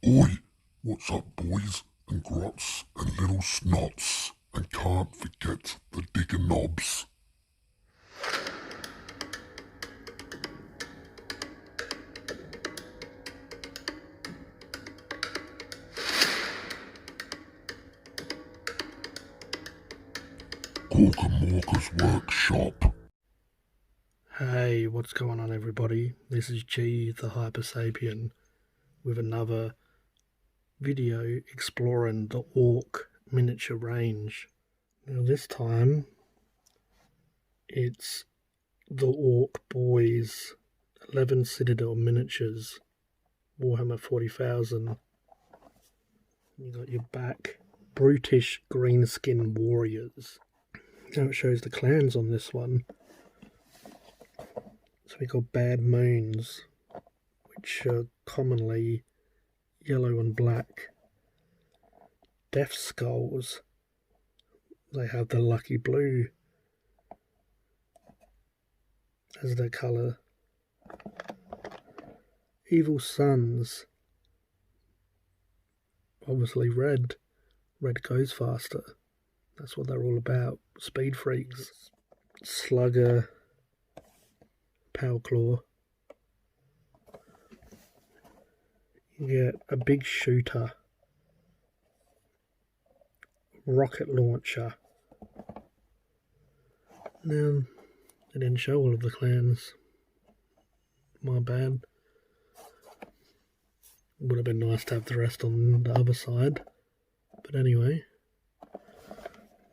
Oi, what's up boys and grots and little snots, and can't forget the digger knobs. Cork and Walker's Workshop. Hey, what's going on everybody? This is gthehypersapien with another video exploring the Ork miniature range. Now this time it's the Orks Boyz 11 Citadel miniatures, Warhammer 40,000. You got your back brutish greenskin warriors. Now it shows the clans on this one. So we got Bad Moons, which are commonly yellow and black. Death Skulls, they have the lucky blue as their colour. Evil Sons, obviously red. Red goes faster. That's what they're all about. Speed freaks. Slugger, Powerclaw. You get a big shooter, rocket launcher. Now, they didn't show all of the clans. My bad. Would have been nice to have the rest on the other side. But anyway,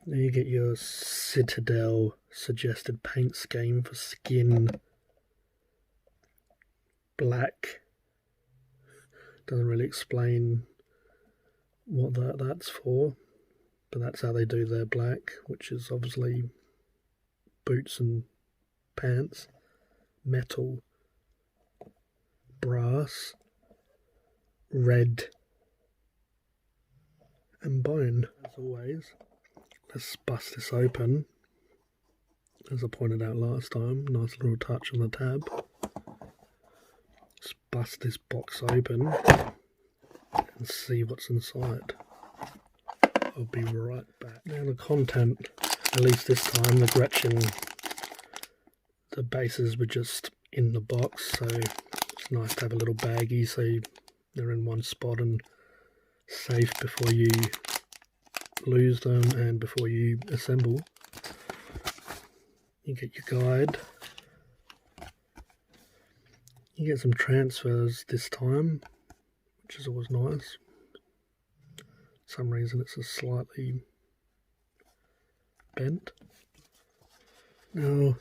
then you get your Citadel suggested paint scheme for skin. Black. Doesn't really explain what that's for, but that's how they do their black, which is obviously boots and pants. Metal, brass, red, and bone. As always, let's bust this open. As I pointed out last time, nice little touch on the tab. Let's bust this box open and see what's inside. I'll be right back. Now the content, at least this time, the Gretchen, the bases were just in the box, so it's nice to have a little baggie so they're in one spot and safe before you lose them and before you assemble. You get your guide. You get some transfers this time, which is always nice. For some reason it's a slightly bent. Now,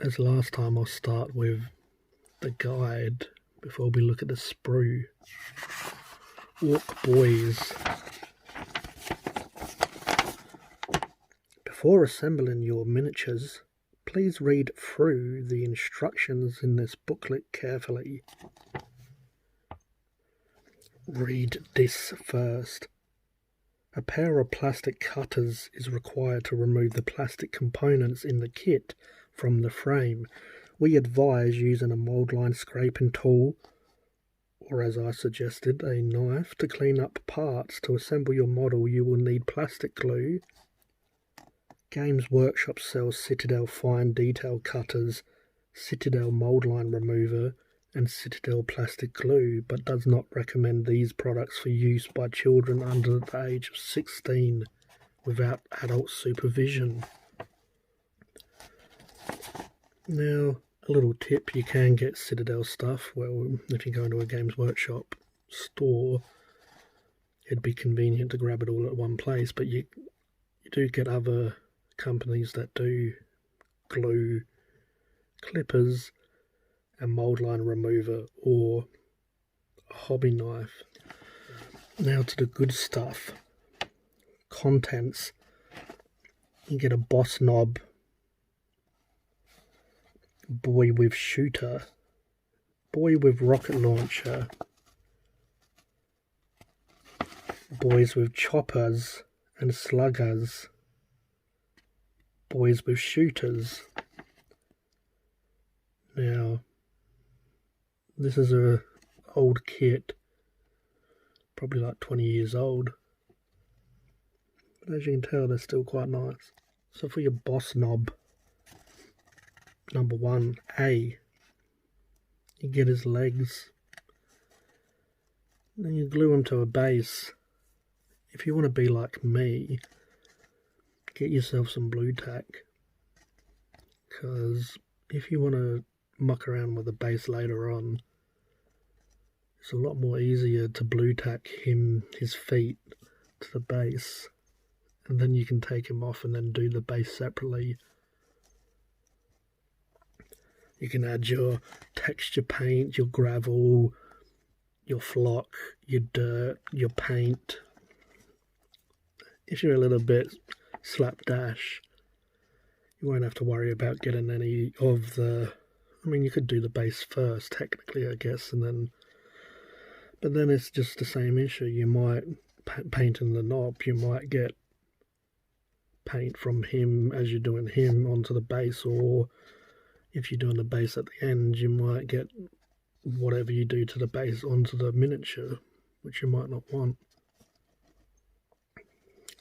as last time, I'll start with the guide before we look at the sprue. Orks Boyz. Before assembling your miniatures, please read through the instructions in this booklet carefully. Read this first. A pair of plastic cutters is required to remove the plastic components in the kit from the frame. We advise using a mold line scraping tool, or as I suggested, a knife to clean up parts. To assemble your model, you will need plastic glue. Games Workshop sells Citadel fine detail cutters, Citadel mold line remover, and Citadel plastic glue, but does not recommend these products for use by children under the age of 16 without adult supervision. Now, a little tip, you can get Citadel stuff. Well, if you go into a Games Workshop store, it'd be convenient to grab it all at one place, but you do get other companies that do glue, clippers, and mold line remover, or a hobby knife. Now to the good stuff. Contents. You get a boss knob, boy with shooter, boy with rocket launcher, boys with choppers and sluggers, boys with shooters. Now, this is a old kit probably like 20 years old. But as you can tell, they're still quite nice. So for your boss knob, number 1, A, you get his legs. Then you glue them to a base. If you want to be like me, get yourself some blue tack. Because if you want to muck around with a base later on, it's a lot more easier to blue tack his feet to the base, and then you can take him off and then do the base separately. You can add your texture paint, your gravel, your flock, your dirt, your paint. If you're a little bit slapdash, you won't have to worry about getting any of the... I mean, you could do the base first, technically, I guess, and then... But then it's just the same issue. You might, painting the knob, you might get paint from him as you're doing him onto the base, or if you're doing the base at the end, you might get whatever you do to the base onto the miniature, which you might not want.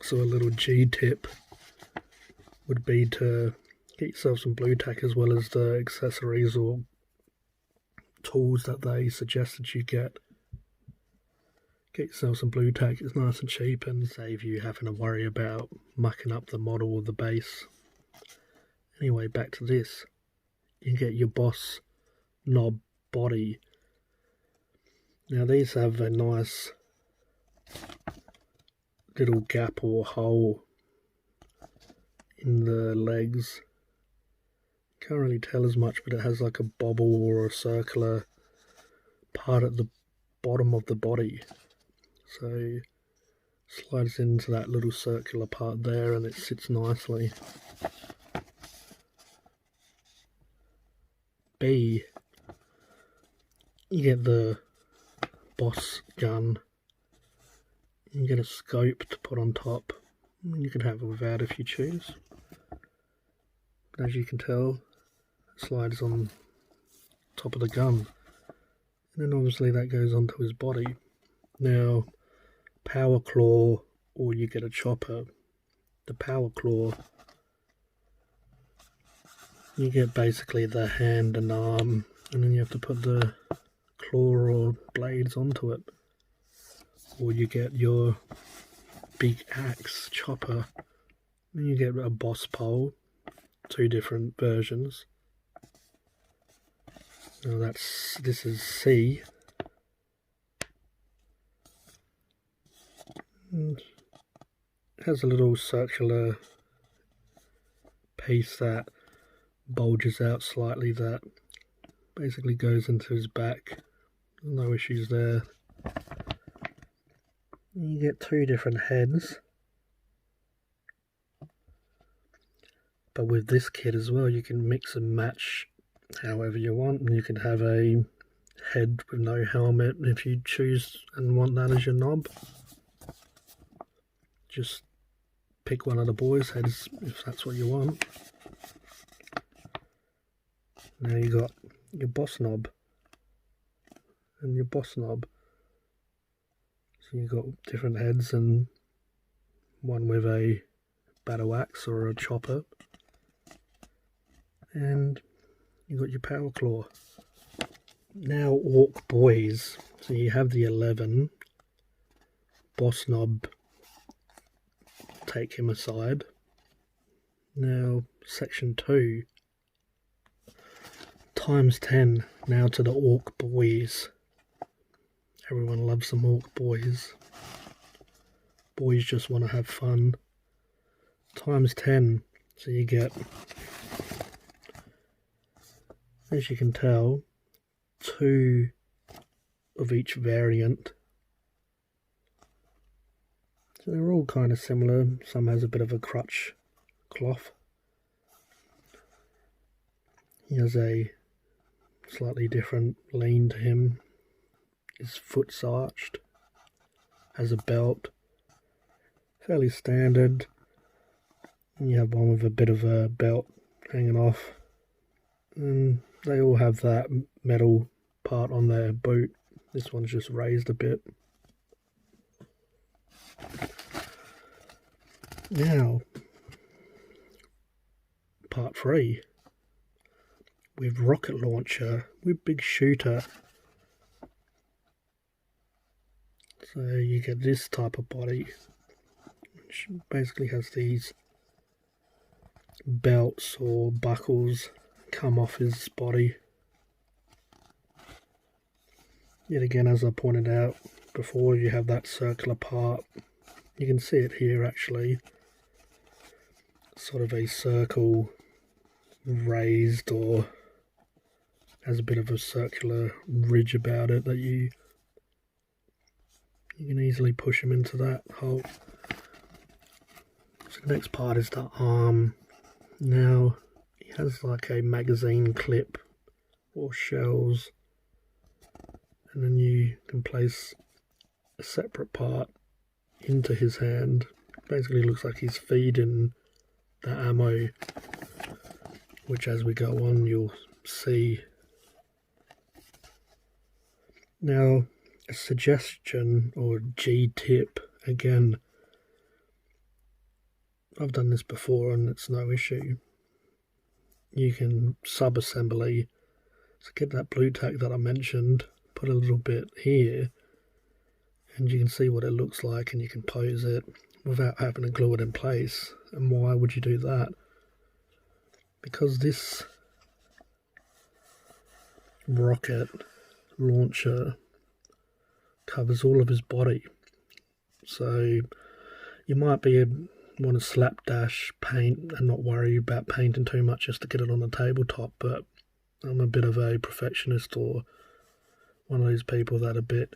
So a little G tip would be to get yourself some blue tack as well as the accessories or tools that they suggested you get. Get yourself some blue tack, it's nice and cheap and save you having to worry about mucking up the model or the base. Anyway, back to this. You get your boss knob body. Now these have a nice little gap or hole in the legs. Can't really tell as much, but it has like a bobble or a circular part at the bottom of the body. So slides into that little circular part there and it sits nicely. B, you get the boss gun. You get a scope to put on top. You can have it without if you choose. But as you can tell, it slides on top of the gun. And then obviously that goes onto his body. Now, power claw, or you get a chopper. The power claw, you get basically the hand and arm, and then you have to put the claw or blades onto it. Or you get your big axe chopper, then you get a boss pole, 2 different versions. Now this is C. And it has a little circular piece that bulges out slightly that basically goes into his back. No issues there. You get 2 different heads. But with this kit as well, you can mix and match however you want. And you can have a head with no helmet if you choose and want that as your knob. Just pick one of the boys' heads if that's what you want. Now you got your boss knob and your boss knob. So you've got different heads, and one with a battle axe or a chopper. And you got your power claw. Now Orks Boyz. So you have the 11. Boss knob. Take him aside. Now section 2. Times 10. Now to the Orks Boyz. Everyone loves some Orks Boyz. Boys just want to have fun. Times 10. So you get, as you can tell, 2 of each variant. So they're all kind of similar. Some has a bit of a crutch cloth. He has a slightly different lean to him. His foot's arched. Has a belt. Fairly standard. And you have one with a bit of a belt hanging off. And they all have that metal part on their boot. This one's just raised a bit. Now, part 3, with rocket launcher, with big shooter. So you get this type of body, which basically has these belts or buckles come off his body. Yet again, as I pointed out before, you have that circular part. You can see it here actually, sort of a circle raised or has a bit of a circular ridge about it that you can easily push him into that hole. So the next part is the arm. Now he has like a magazine clip or shells, and then you can place a separate part into his hand. Basically looks like he's feeding the ammo, which as we go on you'll see. Now, a suggestion or G-tip, again, I've done this before and it's no issue. You can sub-assembly, so get that blue tack that I mentioned, put a little bit here, and you can see what it looks like and you can pose it without having to glue it in place. And why would you do that? Because this rocket launcher covers all of his body, so you might want to slapdash paint and not worry about painting too much just to get it on the tabletop, but I'm a bit of a perfectionist, or one of those people that are a bit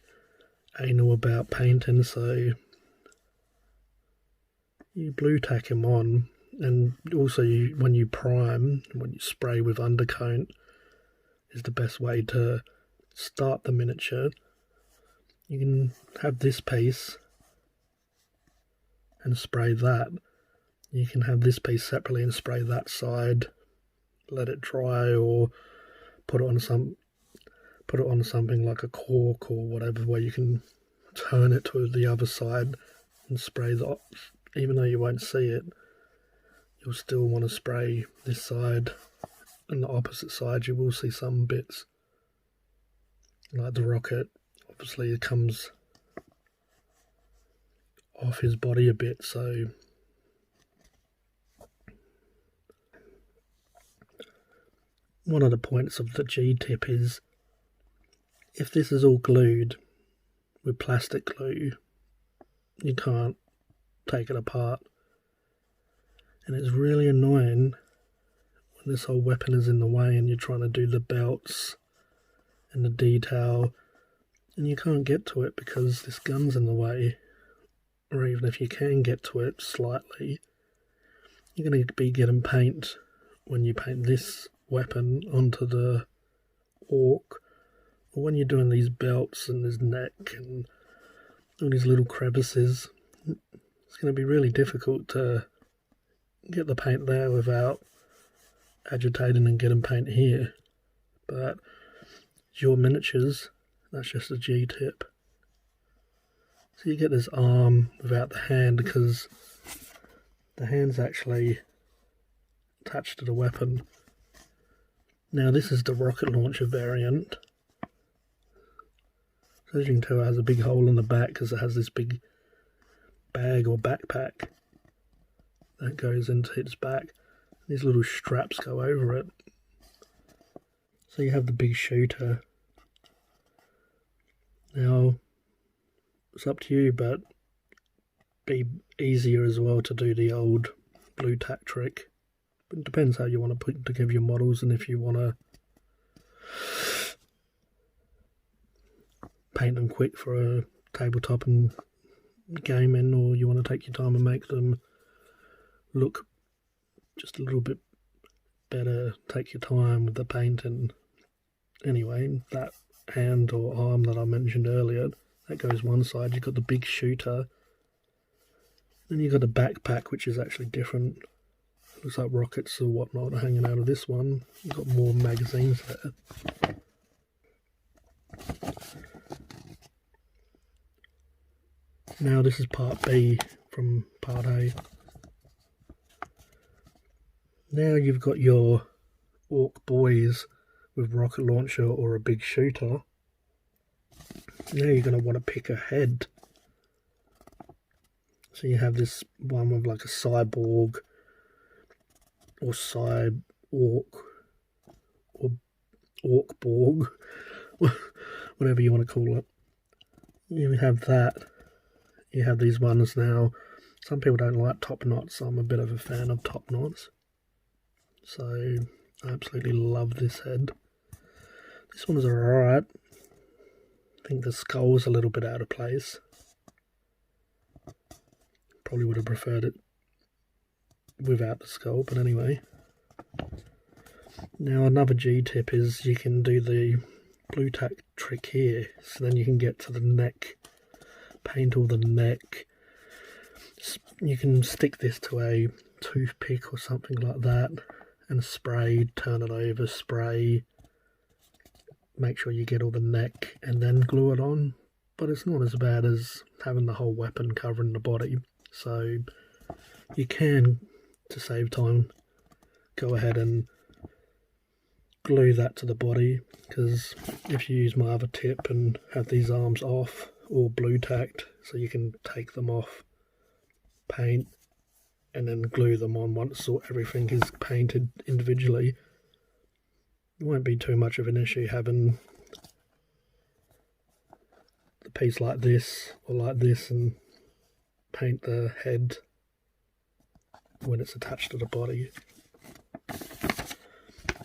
anal about painting, so you blue tack him on. And also when you prime, when you spray with undercoat, is the best way to start the miniature. You can have this piece and spray that. You can have this piece separately and spray that side, let it dry, or put it on something like a cork or whatever, where you can turn it to the other side and spray that. Even though you won't see it, you'll still want to spray this side, and the opposite side you will see some bits. Like the rocket, obviously it comes off his body a bit, so one of the points of the G-tip is, if this is all glued with plastic glue, you can't take it apart. And it's really annoying when this whole weapon is in the way and you're trying to do the belts and the detail and you can't get to it because this gun's in the way. Or even if you can get to it slightly, you're going to be getting paint when you paint this weapon onto the orc, or when you're doing these belts and his neck and all these little crevices. It's going to be really difficult to get the paint there without agitating and getting paint here. But your miniatures, that's just a G-tip. So you get this arm without the hand, because the hand's actually attached to the weapon. Now this is the rocket launcher variant. So as you can tell, it has a big hole in the back because it has this big bag or backpack that goes into its back. These little straps go over it. So you have the big shooter. Now, it's up to you, but be easier as well to do the old blue tack trick. It depends how you want to put together your models, and if you want to paint them quick for a tabletop and gaming, or you want to take your time and make them look just a little bit better. Take your time with the painting. Anyway, that hand or arm that I mentioned earlier, that goes one side. You've got the big shooter, then you've got the backpack, which is actually different. Looks like rockets or whatnot are hanging out of this one. You've got more magazines there. Now this is part B from part A. Now you've got your Orks Boyz with rocket launcher or a big shooter. Now you're going to want to pick a head. So you have this one with like a cyborg or cyborg or Orkborg, whatever you want to call it. You have that. You have these ones now. Some people don't like top knots. I'm a bit of a fan of top knots. So I absolutely love this head. This one's alright. I think the skull's a little bit out of place. Probably would have preferred it without the skull, but anyway. Now another G tip is you can do the blue tack trick here, so then you can get to the neck, paint all the neck. You can stick this to a toothpick or something like that and spray, turn it over, spray, make sure you get all the neck and then glue it on. But it's not as bad as having the whole weapon covering the body, so you can, to save time, go ahead and glue that to the body, because if you use my other tip and have these arms off or blue tacked, so you can take them off, paint, and then glue them on once everything is painted individually, it won't be too much of an issue having the piece like this or like this and paint the head when it's attached to the body.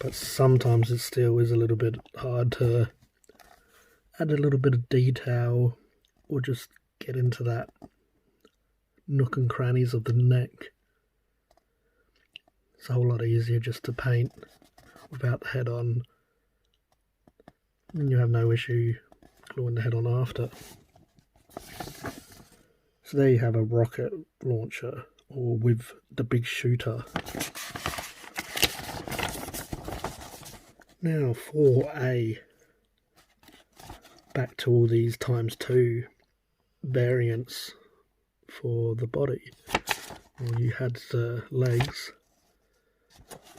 But sometimes it still is a little bit hard to add a little bit of detail or just get into that nook and crannies of the neck. It's a whole lot easier just to paint without the head on, and you have no issue gluing the head on after. So there you have a rocket launcher, or with the big shooter. Now for back to all these ×2 variants for the body. Well, you had the legs.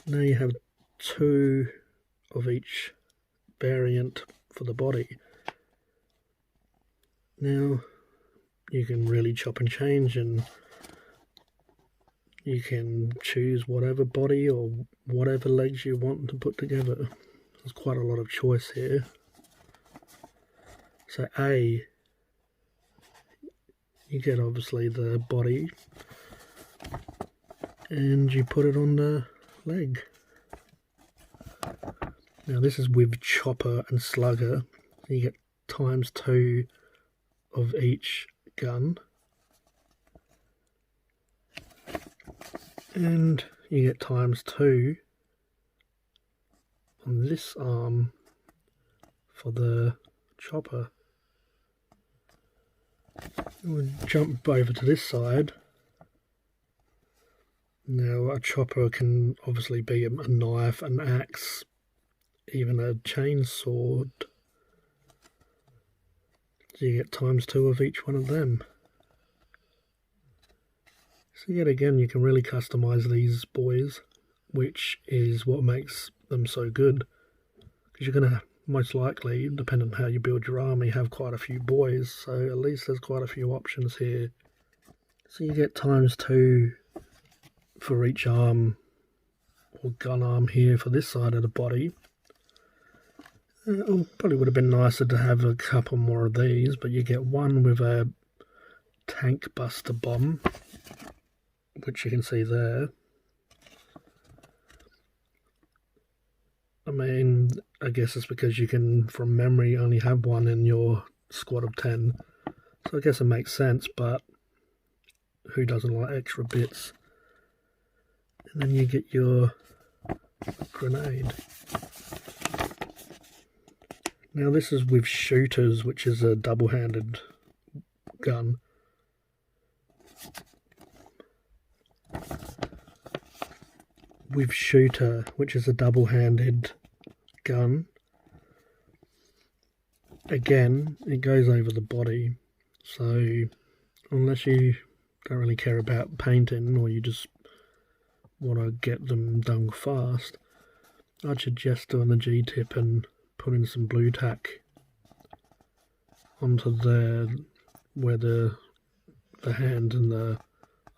Now you have 2 of each variant for the body. Now you can really chop and change, and you can choose whatever body or whatever legs you want to put together. There's quite a lot of choice here. So you get obviously the body and you put it on the leg. Now this is with chopper and slugger. You get ×2 of each gun, and you get ×2 on this arm for the chopper. We'll jump over to this side. Now a chopper can obviously be a knife, an axe, even a chainsaw. So you get ×2 of each one of them. So yet again, you can really customize these boys, which is what makes them so good. Because you're going to most likely, depending on how you build your army, have quite a few boys. So at least there's quite a few options here. So you get ×2 for each arm or gun arm here for this side of the body. Probably would have been nicer to have a couple more of these, but you get one with a tank buster bomb, which you can see there. I mean, I guess it's because you can, from memory, only have one in your squad of 10. So I guess it makes sense, but who doesn't like extra bits? And then you get your grenade. Now this is with shooters, which is a double-handed gun. With shooter, which is a double-handed gun, again, it goes over the body. So unless you don't really care about painting or you just want to get them done fast, I'd suggest doing the G-tip and putting some blue tack onto there where the hand and the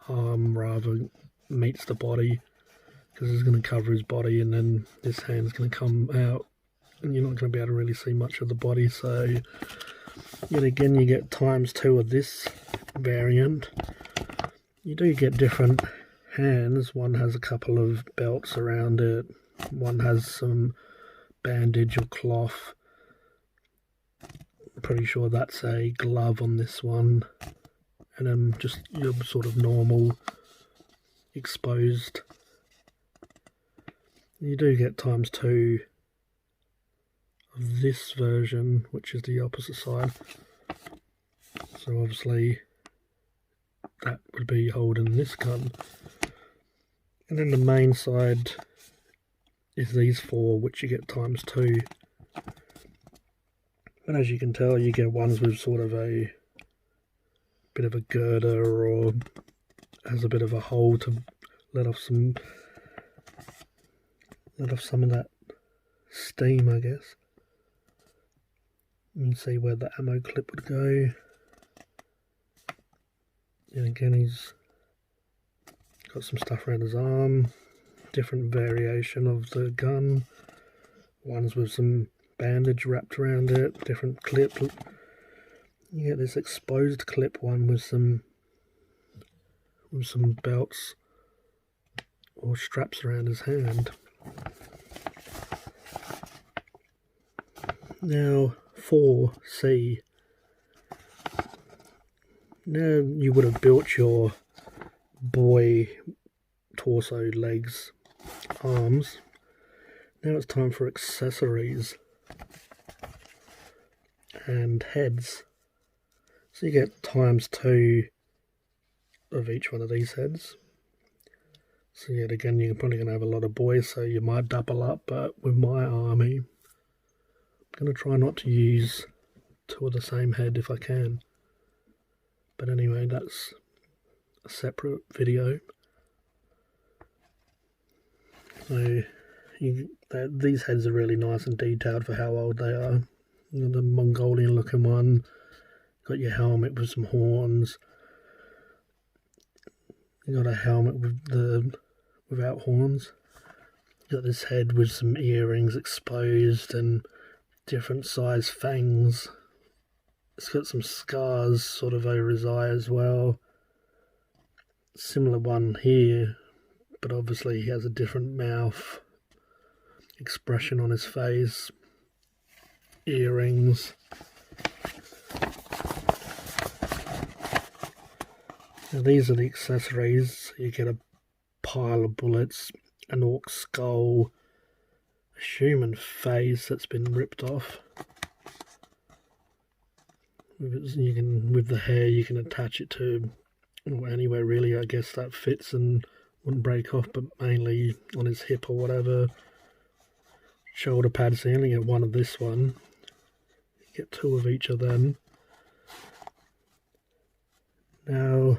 arm rather meets the body, because it's going to cover his body and then this hand's going to come out and you're not going to be able to really see much of the body. So yet again, you get ×2 of this variant. You do get different hands. One has a couple of belts around it, one has some bandage or cloth. I'm pretty sure that's a glove on this one, and then just your sort of normal exposed. You do get ×2 of this version, which is the opposite side. So obviously that would be holding this gun. And then the main side is these 4, which you get ×2. But as you can tell, you get ones with sort of a bit of a girder or has a bit of a hole to let off some of that steam, I guess. You can see where the ammo clip would go. And again, he's got some stuff around his arm. Different variation of the gun. Ones with some bandage wrapped around it. Different clip. You get this exposed clip one with some belts or straps around his hand. Now 4C. Now you would have built your boy torso, legs, arms. Now it's time for accessories and heads. So you get ×2 of each one of these heads. So yet again, you're probably going to have a lot of boys, so you might double up, but with my army, I'm going to try not to use 2 of the same head if I can. But anyway, that's a separate video. So these heads are really nice and detailed for how old they are. You know, the Mongolian looking one, got your helmet with some horns. You got a helmet without horns. You got this head with some earrings exposed and different size fangs. It's got some scars sort of over his eye as well. Similar one here, but obviously he has a different mouth expression on his face. Earrings. Now these are the accessories. You get a pile of bullets, an orc skull, a human face that's been ripped off. With the hair you can attach it to anywhere really, I guess, that fits and wouldn't break off, but mainly on his hip or whatever. Shoulder pads, so you only get 1 of this one. You get 2 of each of them. Now,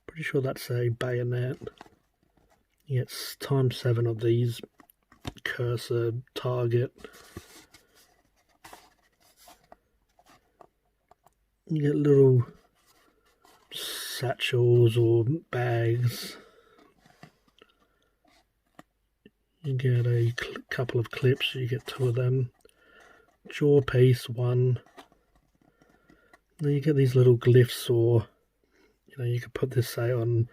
pretty sure that's a bayonet. You get ×7 of these. Cursor, target. You get little satchels or bags. You get a couple of clips, you get 2 of them. Jaw piece, 1. Then you get these little glyphs, or you could put this, say, on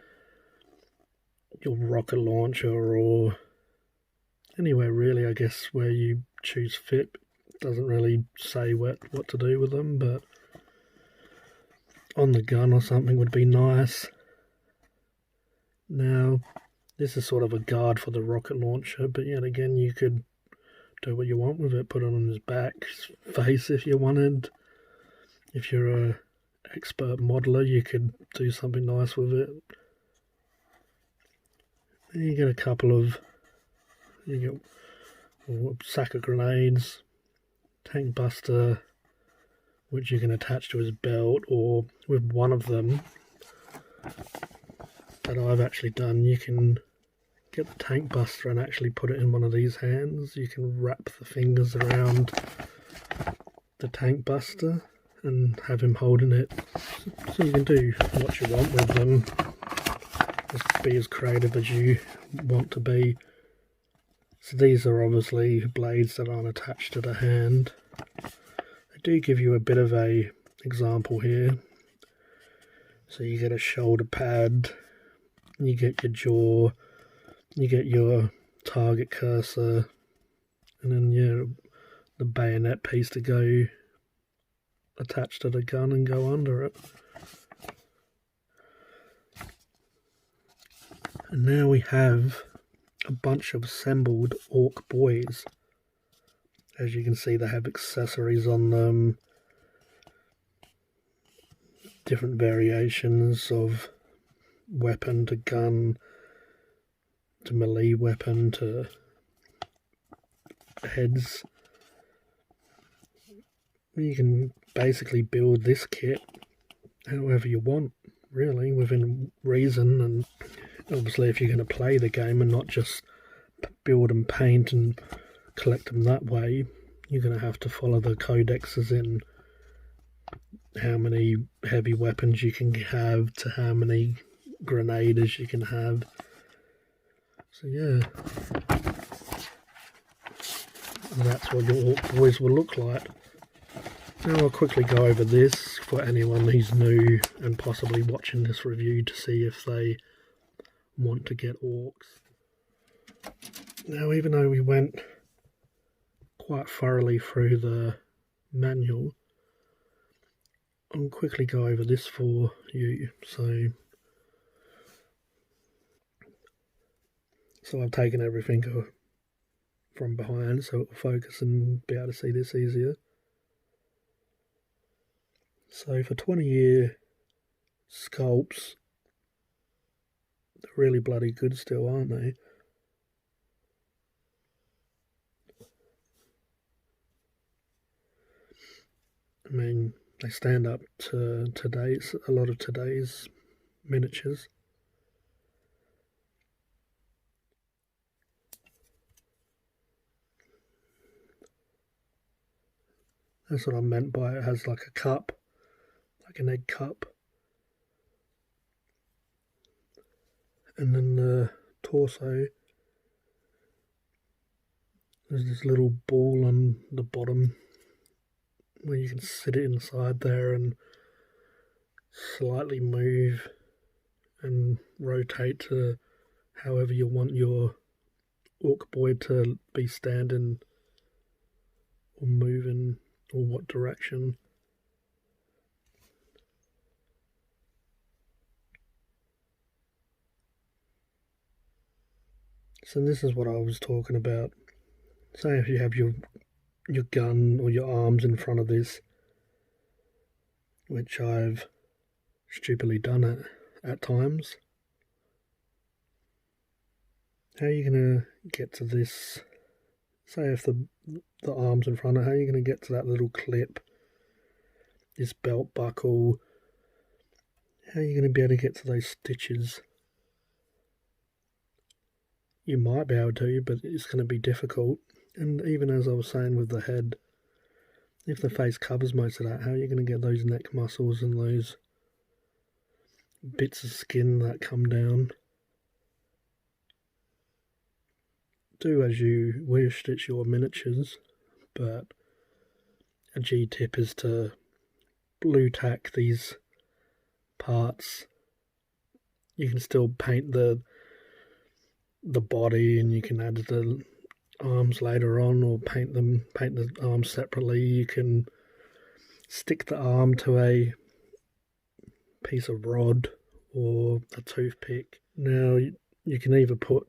your rocket launcher or anywhere really, I guess, where you choose fit. It doesn't really say what to do with them, but on the gun or something would be nice. Now, this is sort of a guard for the rocket launcher, but yet again, you could do what you want with it. Put it on his back, his face if you wanted. If you're an expert modeler, you could do something nice with it. Then you get a couple of, you get a sack of grenades, tank buster, which you can attach to his belt, or with one of them that I've actually done, you can get the tank buster and actually put it in one of these hands. You can wrap the fingers around the tank buster and have him holding it, so you can do what you want with them. Just be as creative as you want to be. So these are obviously blades that aren't attached to the hand. They do give you a bit of a example here. So you get a shoulder pad, you get your jaw, you get your target cursor, and then the bayonet piece to go attached to the gun and go under it. And now we have a bunch of assembled Orks Boyz. As you can see, they have accessories on them, different variations of weapon to gun to melee weapon to heads. You can basically build this kit however you want, really, within reason. And obviously if you're going to play the game and not just build and paint and collect them that way, you're going to have to follow the codexes in how many heavy weapons you can have to how many grenades you can have. So yeah, that's what your Orks Boyz will look like. Now I'll quickly go over this for anyone who's new and possibly watching this review to see if they want to get orcs. Now, even though we went quite thoroughly through the manual, I'll quickly go over this for you. So I've taken everything from behind so it will focus and be able to see this easier. So for 20-year sculpts, they're really bloody good still, aren't they? I mean, they stand up to a lot of today's miniatures. That's what I meant by it has like a cup, like an egg cup. And then the torso, there's this little ball on the bottom where you can sit it inside there and slightly move and rotate to however you want your Orks Boyz to be standing or moving or what direction. So this is what I was talking about. Say if you have your gun or your arms in front of this, which I've stupidly done at times. How are you going to get to this? Say if the arm's in front of, how are you going to get to that little clip, this belt buckle? How are you going to be able to get to those stitches? You might be able to, but it's going to be difficult. And even as I was saying with the head, if the face covers most of that, how are you going to get those neck muscles and those bits of skin that come down? Do as you wish, it's your miniatures, but a G-tip is to blue tack these parts. You can still paint the body and you can add the arms later on, or paint the arms separately. You can stick the arm to a piece of rod or a toothpick. Now you can either put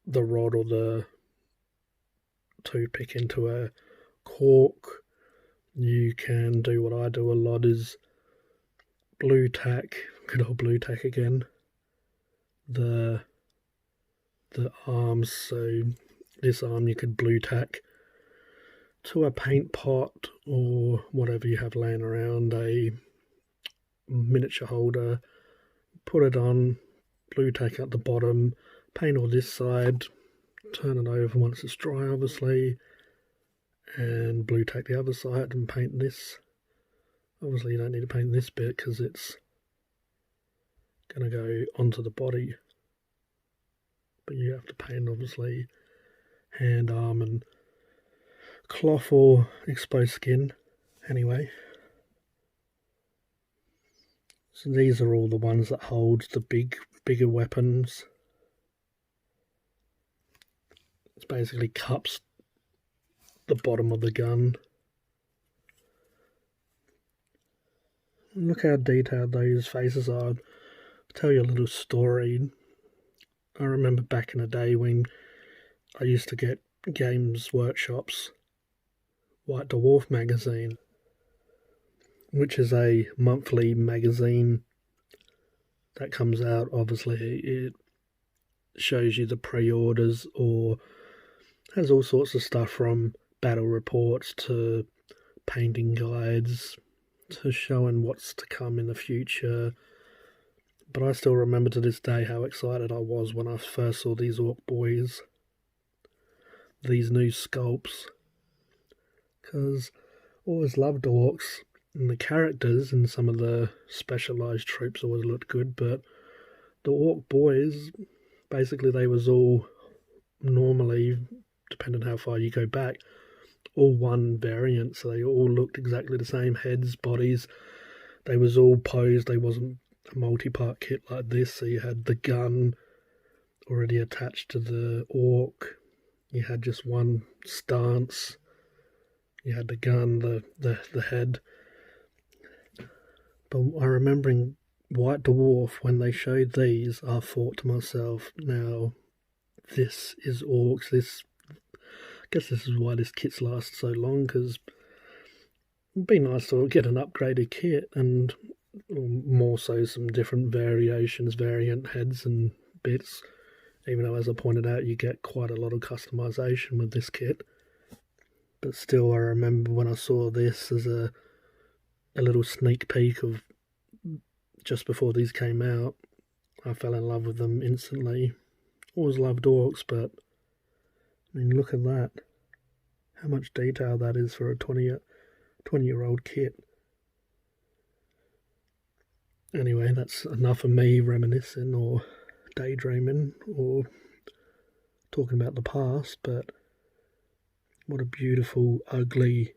the rod or the toothpick into a cork. You can do what I do a lot is blue tack, good old blue tack again, the arms. So this arm you could blue tack to a paint pot or whatever you have laying around, a miniature holder, put it on, blue tack at the bottom, paint all this side, turn it over once it's dry obviously, and blue tack the other side and paint this. Obviously you don't need to paint this bit because it's going to go onto the body, but you have to paint obviously hand, arm and cloth or exposed skin anyway. So these are all the ones that hold the bigger weapons. It basically cups the bottom of the gun. Look how detailed those faces are. I'll tell you a little story. I remember back in the day when I used to get Games Workshop's White Dwarf magazine, which is a monthly magazine that comes out. Obviously it shows you the pre-orders or has all sorts of stuff from battle reports to painting guides to showing what's to come in the future. But I still remember to this day how excited I was when I first saw these Orks Boyz, these new sculpts, because I always loved orcs, and the characters and some of the specialised troops always looked good, but the Orks Boyz, basically they was all normally, depending how far you go back, all one variant, so they all looked exactly the same, heads, bodies, they was all posed, they wasn't a multi-part kit like this, so you had the gun already attached to the orc, you had just one stance, you had the gun, the head. But I remember in White Dwarf, when they showed these, I thought to myself, now, this is orcs, I guess this is why this kit's lasted so long, because it'd be nice to get an upgraded kit, and more so some different variant heads and bits, even though, as I pointed out, you get quite a lot of customization with this kit. But still, I remember when I saw this as a little sneak peek of just before these came out, I fell in love with them instantly. Always loved orcs, but I mean, look at that. How much detail that is for a 20-year-old kit. Anyway, that's enough of me reminiscing or daydreaming or talking about the past, but what a beautiful, ugly,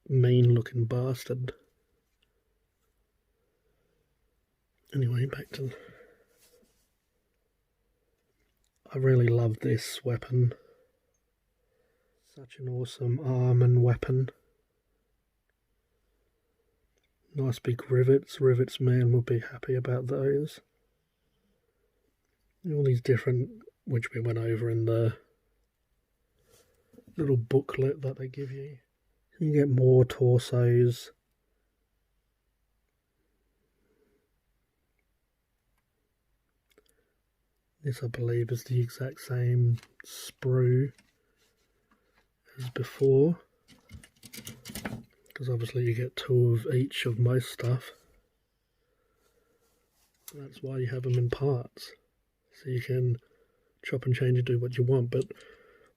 mean-looking bastard. Anyway, back to... I really love this weapon. Such an awesome arm and weapon. Nice big rivets. Rivets, man, would be happy about those. All these different, which we went over in the little booklet that they give you. You get more torsos. This, I believe, is the exact same sprue as before, because obviously you get 2 of each of most stuff. That's why you have them in parts, so you can chop and change and do what you want. But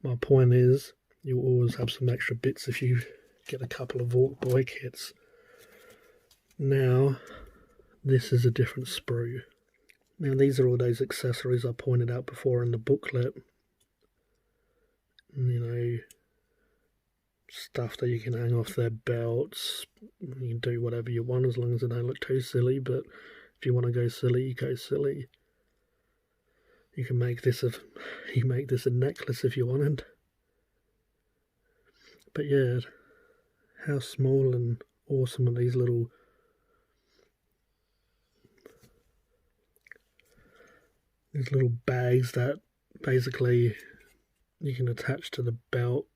my point is, you'll always have some extra bits if you get a couple of Orks Boy kits. Now, this is a different sprue. Now, these are all those accessories I pointed out before in the booklet. You know, stuff that you can hang off their belts. You can do whatever you want as long as they don't look too silly, but if you want to go silly, you go silly. You can make this a necklace if you wanted. But yeah, how small and awesome are these little bags that basically you can attach to the belt.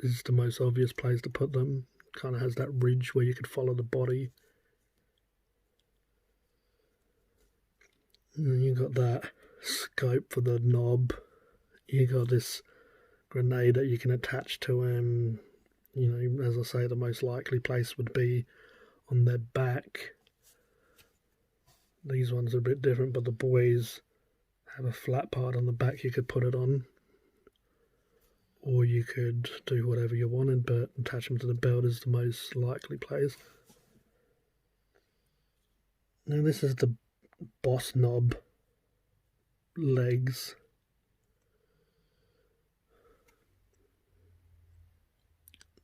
Is the most obvious place to put them. Kind of has that ridge where you could follow the body. And then you got that scope for the knob. You got this grenade that you can attach to him. You know, as I say, the most likely place would be on their back. These ones are a bit different, but the boys have a flat part on the back you could put it on. Or you could do whatever you wanted, but attach them to the belt is the most likely place. Now this is the boss knob legs.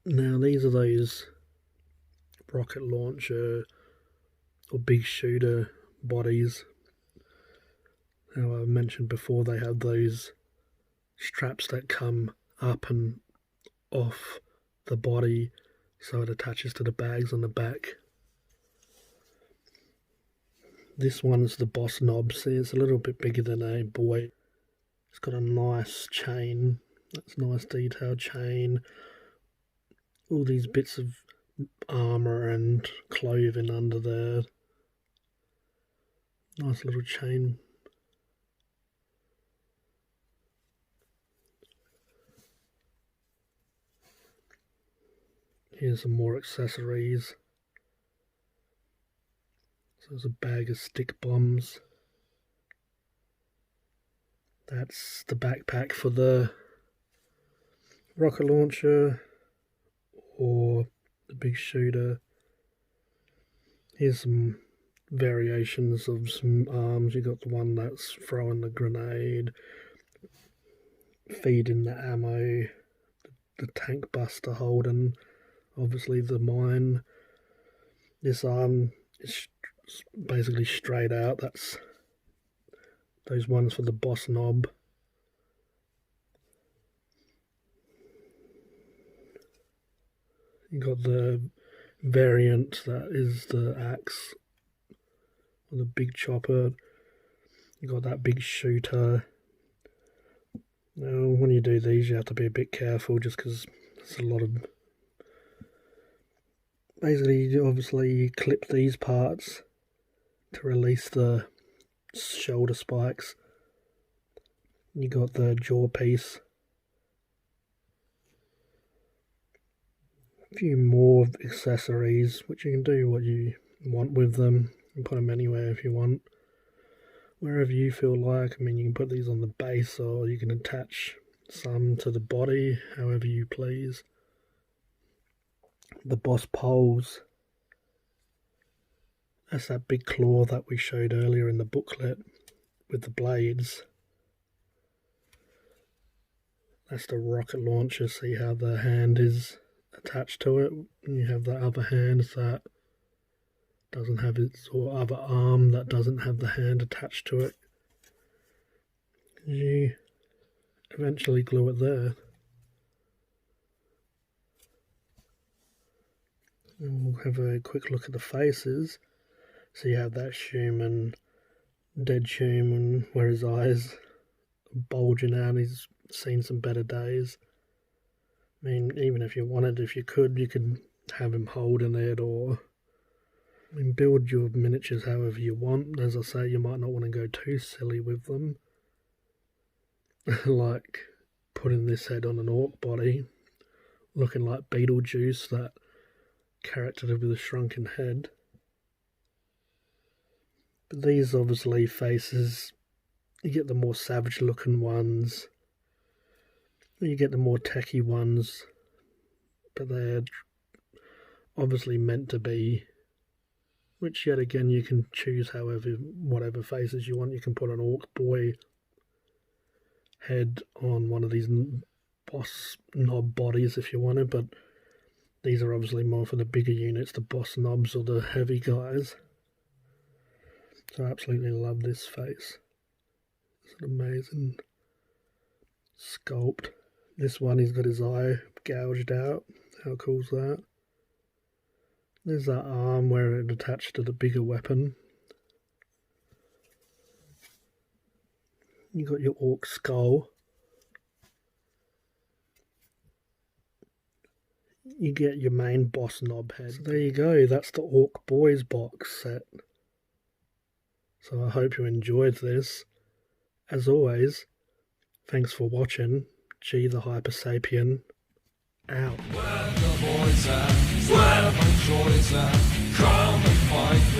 Now these are those rocket launcher or big shooter bodies. Now I mentioned before they have those straps that come up and off the body so it attaches to the bags on the back. This one's the boss knob. See, it's a little bit bigger than a boy. It's got a nice chain. That's nice detailed chain. All these bits of armour and clothing under there. Nice little chain. Here's some more accessories. So there's a bag of stick bombs. That's the backpack for the rocket launcher or the big shooter. Here's some variations of some arms. You got the one that's throwing the grenade, feeding the ammo, the tank buster holding obviously the mine. This arm is basically straight out. That's those ones for the boss knob. You got the variant that is the axe or the big chopper. You got that big shooter. Now when you do these you have to be a bit careful just because there's a lot of... Basically you obviously clip these parts to release the shoulder spikes. You got the jaw piece. A few more accessories which you can do what you want with them. You can put them anywhere if you want, wherever you feel like. I mean, you can put these on the base or you can attach some to the body however you please. The boss poles, that's that big claw that we showed earlier in the booklet with the blades. That's the rocket launcher. See how the hand is attached to it, and you have the other hand that doesn't have its, or other arm that doesn't have the hand attached to it. You eventually glue it there. And we'll have a quick look at the faces. So you have that human, dead human, where his eyes are bulging out. He's seen some better days. I mean, even if you wanted, if you could have him holding it, or I mean, build your miniatures however you want. As I say, you might not want to go too silly with them. Like putting this head on an orc body, looking like Beetlejuice, that character with a shrunken head. But these obviously faces, you get the more savage looking ones, you get the more techie ones, but they're obviously meant to be, which yet again you can choose whatever faces you want. You can put an orc boy head on one of these boss knob bodies if you wanted, but these are obviously more for the bigger units, the boss knobs or the heavy guys. So I absolutely love this face. It's an amazing sculpt. This one, he's got his eye gouged out. How cool is that? There's that arm where it attached to the bigger weapon. You got your orc skull. You get your main boss knob head. So there you go, that's the Orks Boyz box set. So I hope you enjoyed this. As always, thanks for watching. gthehypersapien out. We're the boys and we're the choice and come and fight